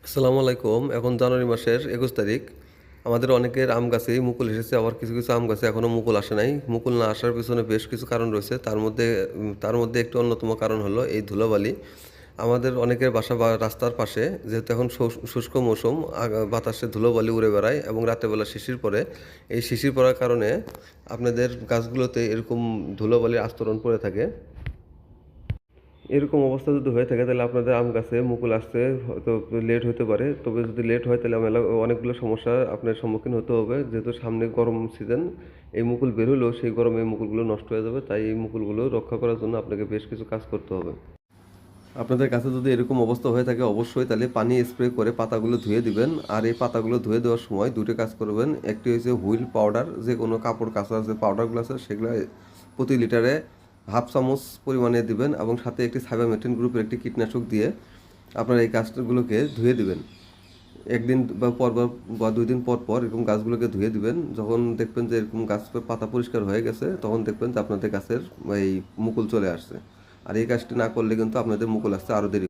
আসসালামু আলাইকুম। এখন জানুয়ারি মাসের ২১ তারিখ। আমাদের অনেকের আম গাছেই মুকুল এসেছে, আবার কিছু, কিছু আম গাছে এখনও মুকুল আসে নাই। মুকুল না আসার পেছনে বেশ কিছু কারণ রয়েছে। তার মধ্যে একটি অন্যতম কারণ হলো এই ধুলাবালি। আমাদের অনেকের বাসা বা রাস্তার পাশে যেহেতু এখন শুষ্ক মৌসুম, বাতাসে ধুলোবালি উড়ে বেড়ায় এবং রাতের বেলা শিশির পড়ে। এই শিশির পড়ার কারণে আপনাদের গাছগুলোতে এরকম ধুলোবালির আস্তরণ পড়ে থাকে। এরকম অবস্থা যদি হয়ে থাকে তাহলে আপনাদের আম গাছে মুকুল আসতে হয়তো লেট হতে পারে। তবে যদি লেট হয় তাহলে অনেকগুলো সমস্যা আপনার সম্মুখীন হতে হবে, যেহেতু সামনে গরম সিজন। এই মুকুল বের হলেও সেই গরমে এই মুকুলগুলো নষ্ট হয়ে যাবে, তাই এই মুকুলগুলো রক্ষা করার জন্য আপনাকে বেশ কিছু কাজ করতে হবে। আপনাদের কাছে যদি এরকম অবস্থা হয়ে থাকে অবশ্যই তাহলে পানি স্প্রে করে পাতাগুলো ধুয়ে দিবেন। আর এই পাতাগুলো ধুয়ে দেওয়ার সময় দুটো কাজ করবেন। একটি হচ্ছে হুইল পাউডার, যে কোনো কাপড় কাচার যে পাউডারগুলো আছে সেগুলো প্রতি লিটারে হাফ চামচ পরিমাণে দিবেন, এবং সাথে একটি সাইবারমেথ্রিন গ্রুপের একটি কীটনাশক দিয়ে আপনার এই গাছগুলোকে ধুয়ে দিবেন। একদিন বা 2 দিন পর পর এরকম গাছগুলোকে ধুয়ে দিবেন। যখন দেখবেন যে এরকম গাছ পাতা পরিষ্কার হয়ে গেছে তখন দেখবেন যে আপনাদের গাছের এই মুকুল চলে আসছে। আর এই কাজটি না করলে কিন্তু আপনাদের মুকুল আসতে আরও দেরি